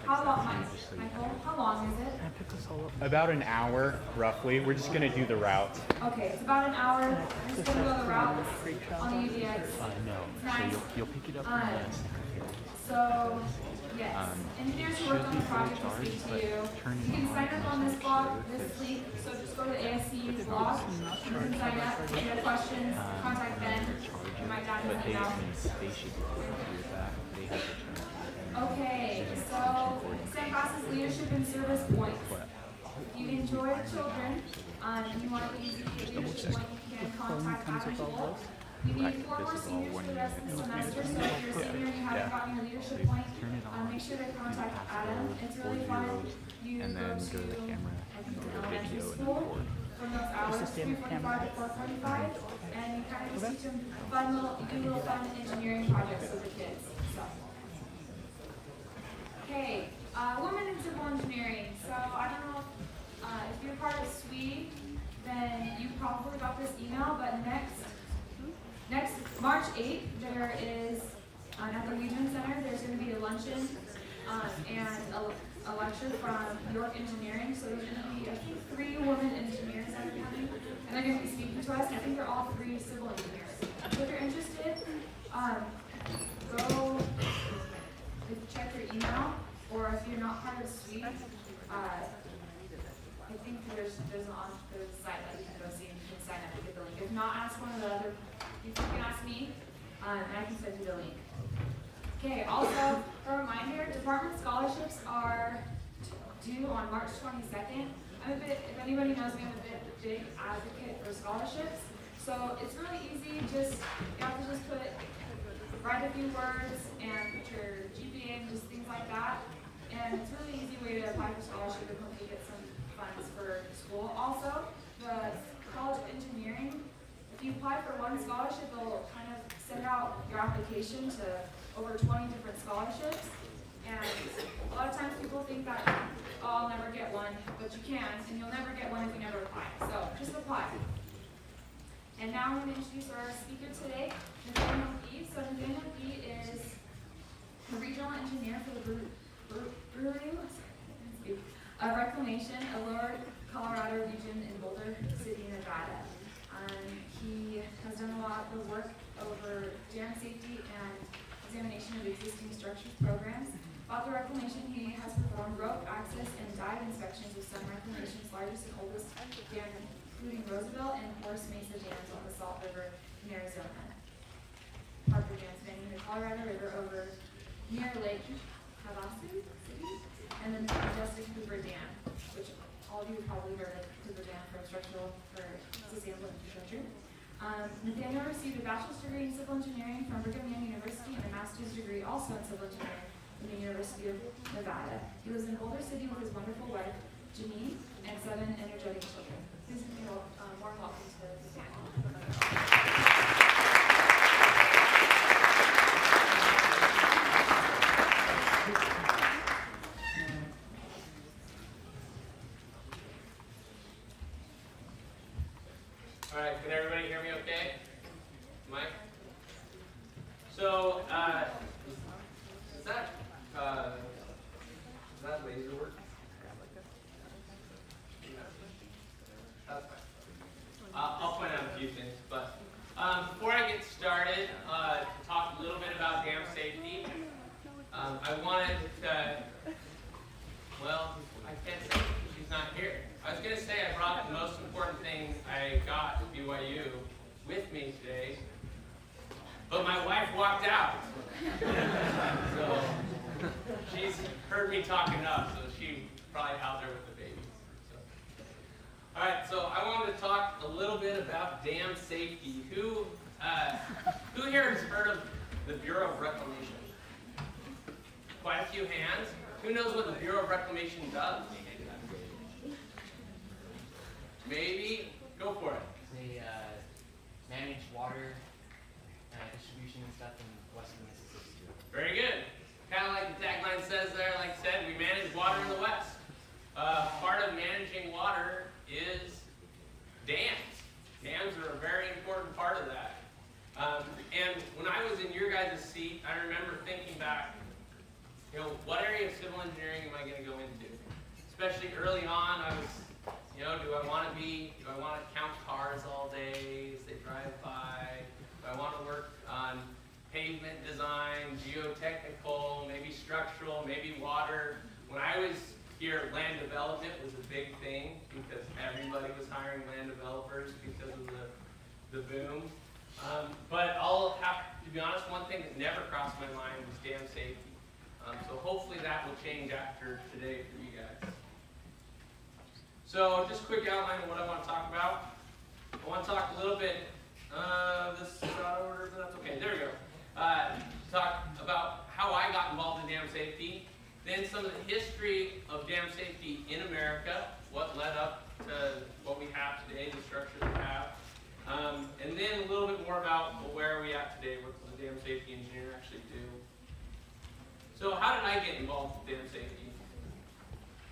How long, Michael? How long is it? About an hour, roughly. We're just gonna do the route. Okay, it's about an hour. We're just gonna go the routes on the UDX. No. Nice. So you'll pick it up from the secretary. So, yes, engineers who worked on the project will speak to you. You can sign up on this blog, this link, so just go to the ASCU's blog. You can sign up, if you have questions, contact Ben. You might not But have they email. should do that. They have to turn it. Okay, so SandClass's leadership and service points. If you enjoy children, you want to use the leadership point, you can contact Adam School. You need 4 more seniors for the rest of the semester, so if you're a senior and you haven't gotten your leadership point, make sure to contact Adam. It's really fun. You And go then to, go to the camera, I think, go to elementary video, and then school record. from those hours, 3:45 to 4:45, and you kind of just teach them do little fun engineering projects with the kids. So. Okay, women in civil engineering. So I don't know if you're part of SWE, then you probably got this email, but next March 8th, there is, at the Legion Center, there's going to be a luncheon and a lecture from York Engineering. So there's going to be, I think, 3 women engineers that are coming, and they're going to be speaking to us. I think they're all 3 civil engineers. So if you're interested, go check your email, or if you're not part of SWE, I think there's a site that you can go see and you can sign up to get the link. If not, ask one of the other, you can ask me, and I can send you the link. Okay, also, a reminder, department scholarships are due on March 22nd. If anybody knows me, I'm a big advocate for scholarships. So it's really easy, you have to just write a few words and put your GPA and just things like that. And it's a really easy way to apply for scholarship and hopefully get some funds for school. Also, the College of Engineering, if you apply for one scholarship, they'll kind of send out your application to over 20 different scholarships. And a lot of times people think that, oh, I'll never get one, but you can, and you'll never get one if you never apply. So just apply. And now I'm going to introduce our speaker today, Nathaniel Fee. So Nathaniel Fee is a regional engineer for the Bureau of Reclamation, a Lower Colorado region in Boulder City, Nevada. He has done a lot of work over dam safety and examination of existing structures programs. About the reclamation, he has performed rope access and dive inspections of some reclamation's largest and oldest dam, including Roosevelt and Horse Mesa dams on the Salt River in Arizona. Parker Dam spanning the Colorado River over near Lake Havasu City, and then the Majestic Hoover Dam, which all of you have probably heard of Hoover Dam for sustainable infrastructure. Nathaniel received a bachelor's degree in civil engineering from Brigham Young University and a master's degree also in civil engineering from the University of Nevada. He lives in Boulder City with his wonderful wife, Janine, and 7 energetic children. Please give me a warm welcome to Nathaniel. All right, can everybody hear me okay? Mike? So, is that laser work? That's fine. I'll point out a few things, but before I get started, to talk a little bit about dam safety, I wanted to, well, I can't say she's not here. I was going to say I brought the most important thing I got to BYU with me today, but my wife walked out. So she's heard me talk enough, so she probably out there with the baby. So. All right, so I wanted to talk a little bit about dam safety. Who here has heard of the Bureau of Reclamation? Quite a few hands. Who knows what the Bureau of Reclamation does? Maybe? Go for it. They manage water distribution and stuff in western Mississippi. Very good. Kind of like the tagline says there, like I said, we manage water in the West. Part of managing water is dams. Dams are a very important part of that. And when I was in your guys' seat, I remember thinking back, what area of civil engineering am I going to go into? Especially early on, I was, do I want to count cars all day as they drive by? Do I want to work on pavement design, geotechnical, maybe structural, maybe water? When I was here, land development was a big thing because everybody was hiring land developers because of the boom. But I'll have to be honest, one thing that never crossed my mind was dam safety. So hopefully that will change after today for you guys. So just a quick outline of what I want to talk about. I want to talk a little bit, this is out of order, but that's okay, there we go. Talk about how I got involved in dam safety, then some of the history of dam safety in America, what led up to what we have today, the structures we have, and then a little bit more about where are we at today, what does a dam safety engineer actually do. So how did I get involved with dam safety?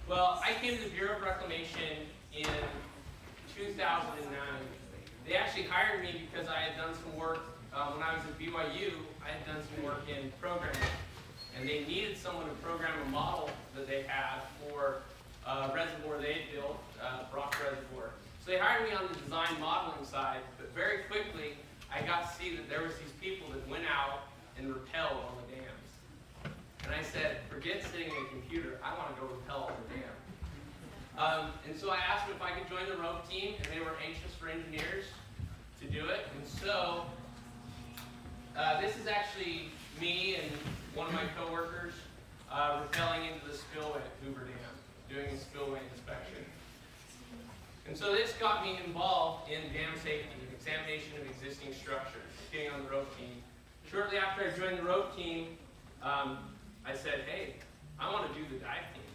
Well, I came to the Bureau of Reclamation in 2009. They actually hired me because I had done some work when I was at BYU. I had done some work in programming, and they needed someone to program a model that they had for a reservoir they had built, Brock Reservoir. So they hired me on the design modeling side, but very quickly I got to see that there was these people that went out and rappelled on the dams. And I said, forget sitting in a computer, I want to go rappel on the dam. And so I asked them if I could join the rope team, and they were anxious for engineers to do it. And so this is actually me and one of my coworkers rappelling into the spillway at Hoover Dam, doing a spillway inspection. And so this got me involved in dam safety, examination of existing structures, getting on the rope team. Shortly after I joined the rope team, I said, hey, I want to do the dive team.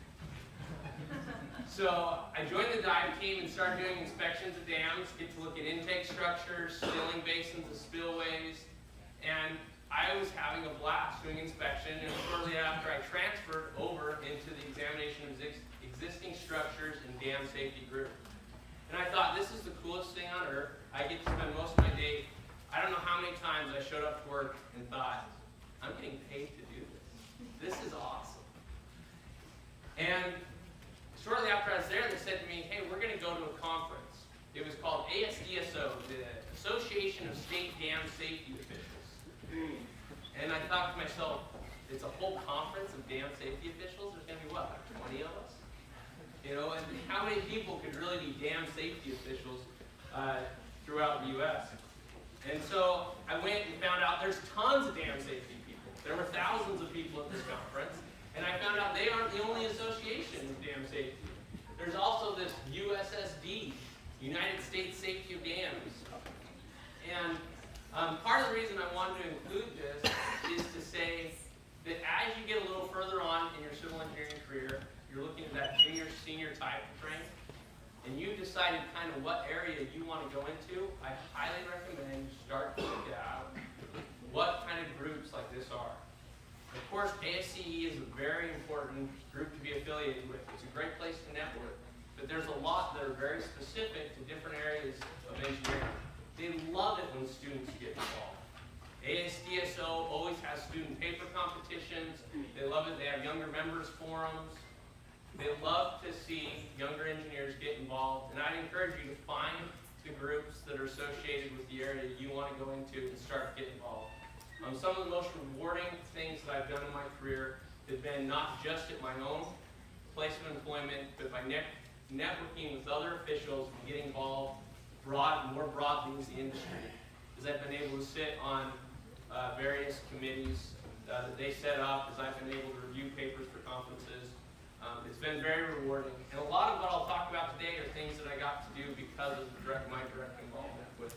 So I joined the dive team and started doing inspections of dams, get to look at intake structures, filling basins of spillways, and I was having a blast doing inspection, and shortly after I transferred over into the examination of existing structures and dam safety group. And I thought, this is the coolest thing on earth. I get to spend most of my day, I don't know how many times I showed up to work and thought, I'm getting paid to do this. This is awesome. And shortly after I was there, they said to me, hey, we're going to go to a conference. It was called ASDSO, the Association of State Dam Safety Officials. And I thought to myself, it's a whole conference of dam safety officials? There's going to be what, like 20 of us? And how many people could really be dam safety officials throughout the U.S.? And so I went and found out there's tons of dam safety people. There were thousands of people at this conference, and I found out they aren't the only association with dam safety. There's also this USSD, United States Safety of Dams. And part of the reason I wanted to include this is to say that as you get a little further on in your civil engineering career, you're looking at that junior, senior type of rank, and you've decided kind of what area you want to go into, I highly recommend you start to look at what kind of groups like this are. Of course, ASCE is a very important group to be affiliated with. It's a great place to network, but there's a lot that are very specific to different areas of engineering. They love it when students get involved. ASDSO always has student paper competitions. They love it. They have younger members forums. They love to see younger engineers get involved, and I'd encourage you to find the groups that are associated with the area you want to go into and start to get involved. Some of the most rewarding things that I've done in my career have been not just at my own place of employment, but by networking with other officials and getting involved more broadly into the industry. As I've been able to sit on various committees that they set up, as I've been able to review papers for conferences. It's been very rewarding. And a lot of what I'll talk about today are things that I got to do because of my direct involvement with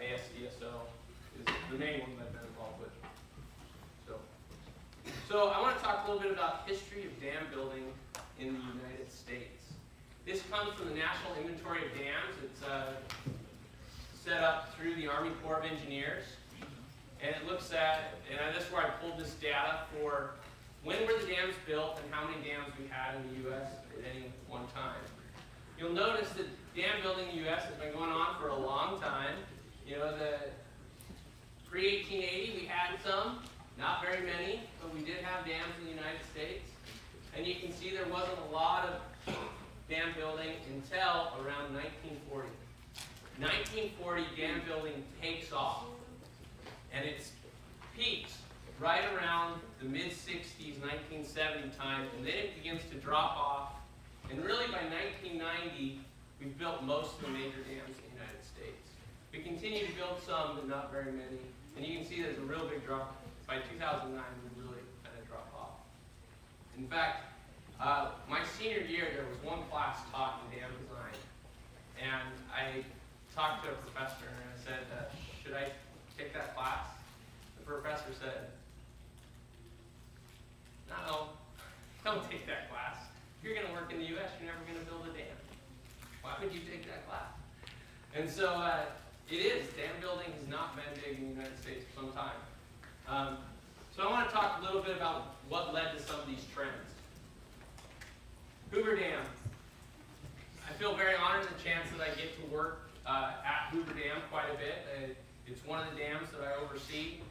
ASDSO. Is the main one that I've been involved with. So I want to talk a little bit about history of dam building in the United States. This comes from the National Inventory of Dams. It's set up through the Army Corps of Engineers. And it looks at, and this is where I pulled this data for when were the dams built and how many dams we had in the U.S. at any one time. You'll notice that dam building in the U.S. has been going on for a long time. The pre-1880 we had some, not very many, but we did have dams in the United States. And you can see there wasn't a lot of dam building until around 1940. 1940, dam building takes off. And it peaks right around the mid-60s, 1970 time, and then it begins to drop off. And really by 1990, we've built most of the major dams in the United States. We continue to build some, but not very many. And you can see there's a real big drop. By 2009, we really kind of drop off. In fact, my senior year, there was one class taught in dam design. And I talked to a professor and I said, should I take that class? The professor said, no, don't take that class. If you're going to work in the U.S., you're never going to build a dam. Why would you take that class? And so it is. Dam building has not been big in the United States for some time. So I want to talk a little bit about what led to some of these trends. Hoover Dam. I feel very honored the chance that I get to work at Hoover Dam quite a bit. It's one of the dams that I oversee.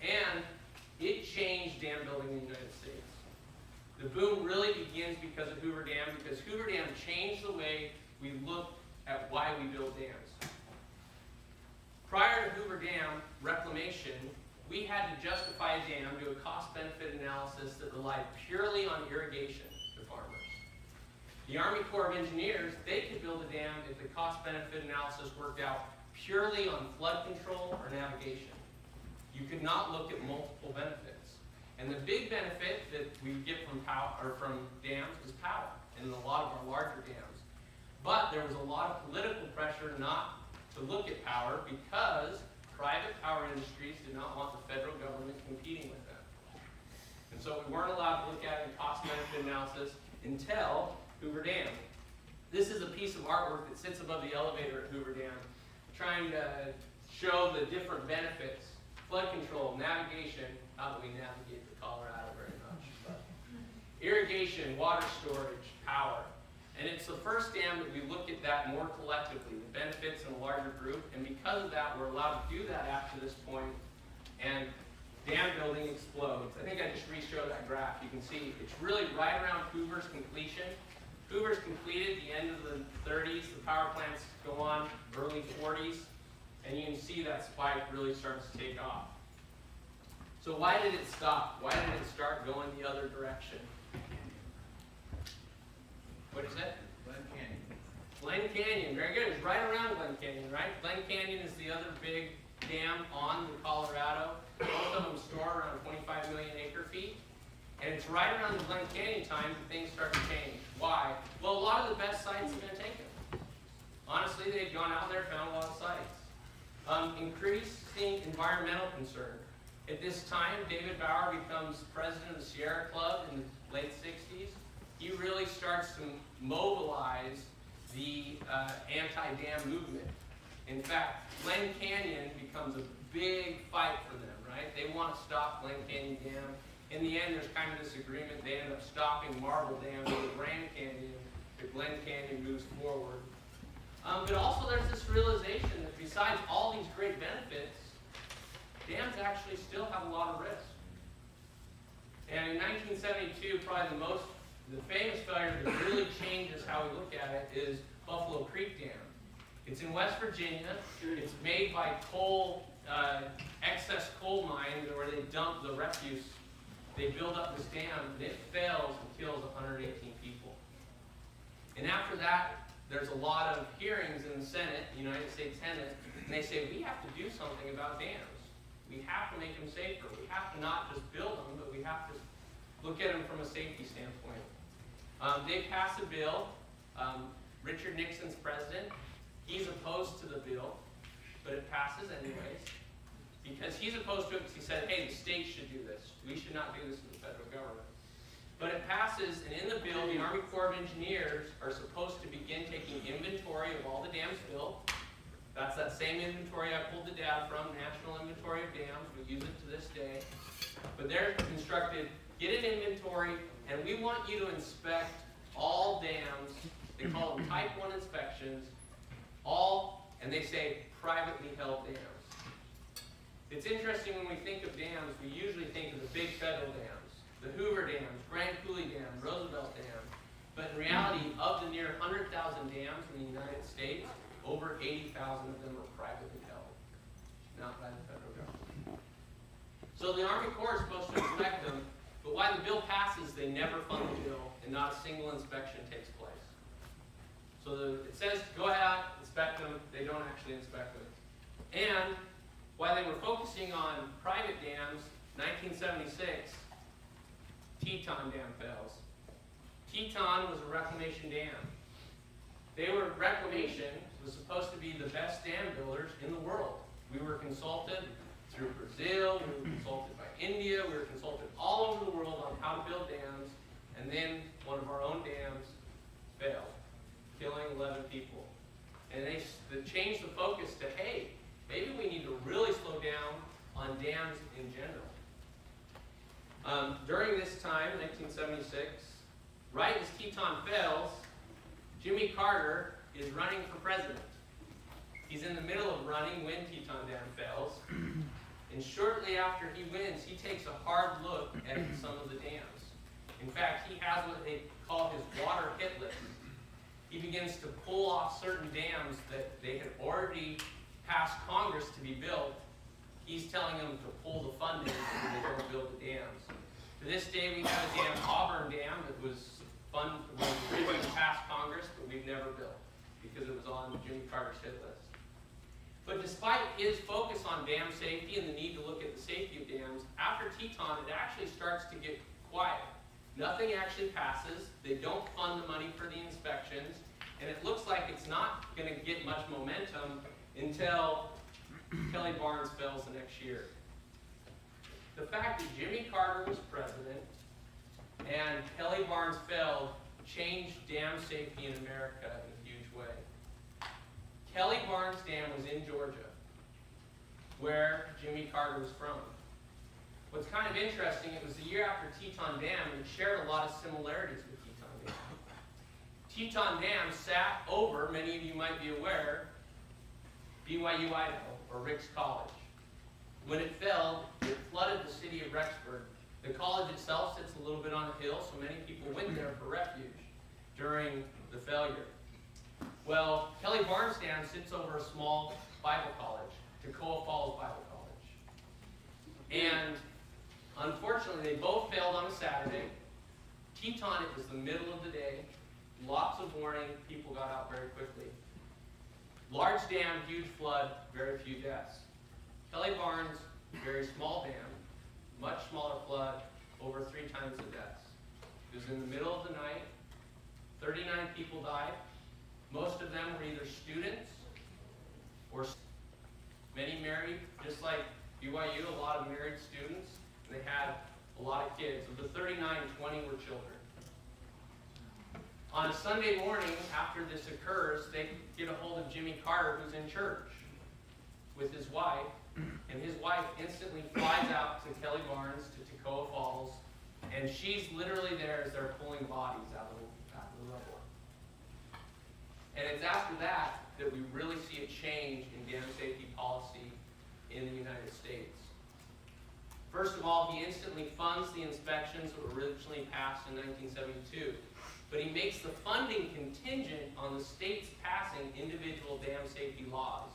And it changed dam building in the United States. The boom really begins because of Hoover Dam, because Hoover Dam changed the way we look at why we build dams. Prior to Hoover Dam reclamation, we had to justify a dam, do a cost-benefit analysis that relied purely on irrigation to farmers. The Army Corps of Engineers, they could build a dam if the cost-benefit analysis worked out purely on flood control or navigation. You could not look at multiple benefits. And the big benefit that we get from dams is power, in a lot of our larger dams. But there was a lot of political pressure not to look at power because private power industries did not want the federal government competing with them. And so we weren't allowed to look at a cost-benefit analysis until Hoover Dam. This is a piece of artwork that sits above the elevator at Hoover Dam, trying to show the different benefits. Flood control, navigation, not that we navigate the Colorado very much, but irrigation, water storage, power. And it's the first dam that we look at that more collectively, the benefits in a larger group, and because of that, we're allowed to do that after this point, and dam building explodes. I think I just re-showed that graph. You can see it's really right around Hoover's completion. Hoover's completed the end of the 30s, the power plants go on early 40s, and you can see that spike really starts to take off. So why did it stop? Why did it start going the other direction? What is it? Glen Canyon. Glen Canyon, very good. It's right around Glen Canyon, right? Glen Canyon is the other big dam on the Colorado. Both of them store around 25 million acre feet. And it's right around the Glen Canyon time that things start to change. Why? Well, a lot of the best sites have been taken. Honestly, they've gone out there and found a lot of sites. Increasing environmental concern. At this time, David Bauer becomes president of the Sierra Club in the late 60s. He really starts to mobilize the anti-dam movement. In fact, Glen Canyon becomes a big fight for them, right? They want to stop Glen Canyon Dam. In the end, there's kind of this agreement. They end up stopping Marble Dam in the Grand Canyon. The Glen Canyon moves forward. But also there's this realization that besides all these great benefits, dams actually still have a lot of risk. And in 1972, probably the famous failure that really changes how we look at it is Buffalo Creek Dam. It's in West Virginia. It's made by excess coal mines where they dump the refuse. They build up this dam, and it fails and kills 118 people. And after that, there's a lot of hearings in the Senate, the United States Senate, and they say, we have to do something about dams. We have to make them safer. We have to not just build them, but we have to look at them from a safety standpoint. They pass a bill. Richard Nixon's president. He's opposed to the bill, but it passes anyways. Because he's opposed to it because he said, hey, the states should do this. We should not do this in the federal government. But it passes, and in the bill, the Army Corps of Engineers are supposed to begin taking inventory of all the dams built. That's that same inventory I pulled the data from, National Inventory of Dams. We use it to this day. But they're instructed, get an inventory, and we want you to inspect all dams. They call them Type 1 inspections. And they say privately held dams. It's interesting when we think of dams, we usually think of the big in reality, of the near 100,000 dams in the United States, over 80,000 of them are privately held, not by the federal government. So the Army Corps is supposed to inspect them, but while the bill passes, they never fund the bill, and not a single inspection takes place. So it says, go ahead, inspect them, they don't actually inspect them. And while they were focusing on private dams, 1976, Teton Dam fails. Teton was a reclamation dam. Reclamation was supposed to be the best dam builders in the world. We were consulted through Brazil, we were consulted by India, we were consulted all over the world on how to build dams, and then one of our own dams failed, killing 11 people. And they changed the focus to, hey, maybe we need to really slow down on dams in general. During this time, 1976, right as Teton fails, Jimmy Carter is running for president. He's in the middle of running when Teton Dam fails. And shortly after he wins, he takes a hard look at some of the dams. In fact, he has what they call his water hit list. He begins to pull off certain dams that they had already passed Congress to be built. He's telling them to pull the funding so they don't build the dams. To this day, we have a dam, Auburn Dam, that was originally passed Congress, but we've never built because it was on Jimmy Carter's hit list. But despite his focus on dam safety and the need to look at the safety of dams, after Teton, it actually starts to get quiet. Nothing actually passes. They don't fund the money for the inspections, and it looks like it's not going to get much momentum until Kelly Barnes fails the next year. The fact that Jimmy Carter was president and Kelly Barnes failed changed dam safety in America in a huge way. Kelly Barnes Dam was in Georgia, where Jimmy Carter was from. What's kind of interesting, it was the year after Teton Dam, and it shared a lot of similarities with Teton Dam. Teton Dam sat over, many of you might be aware, BYU Idaho, or Ricks College. When it fell, it flooded the city of Rexburg. The college itself sits a little bit on a hill, so many people went there for refuge during the failure. Well, Kelly Barnes Dam sits over a small Bible college, Toccoa Falls Bible College. And unfortunately, they both failed on a Saturday. Teton, it was the middle of the day. Lots of warning, people got out very quickly. Large dam, huge flood, very few deaths. Kelly Barnes, very small dam, much smaller flood, over 3 times the deaths. It was in the middle of the night. 39 people died. Most of them were either students or many married, just like BYU, a lot of married students, and they had a lot of kids. Of the 39, 20 were children. On a Sunday morning, after this occurs, they get a hold of Jimmy Carter, who's in church with his wife, and his wife instantly flies out to Kelly Barnes, to Toccoa Falls, and she's literally there as they're pulling bodies out of the rubble. And it's after that that we really see a change in dam safety policy in the United States. First of all, he instantly funds the inspections that were originally passed in 1972. But he makes the funding contingent on the states passing individual dam safety laws.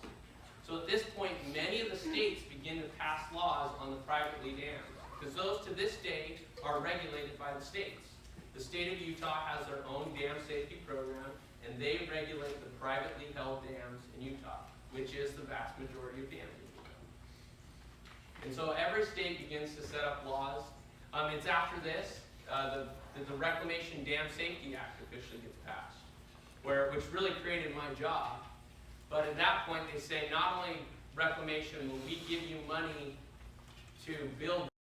So at this point, many of the states begin to pass laws on the privately dams, because those to this day are regulated by the states. The state of Utah has their own dam safety program, and they regulate the privately held dams in Utah, which is the vast majority of dams in Utah. And so every state begins to set up laws. It's after this, the Reclamation Dam Safety Act officially gets passed, which really created my job. But at that point, they say not only reclamation will we give you money to build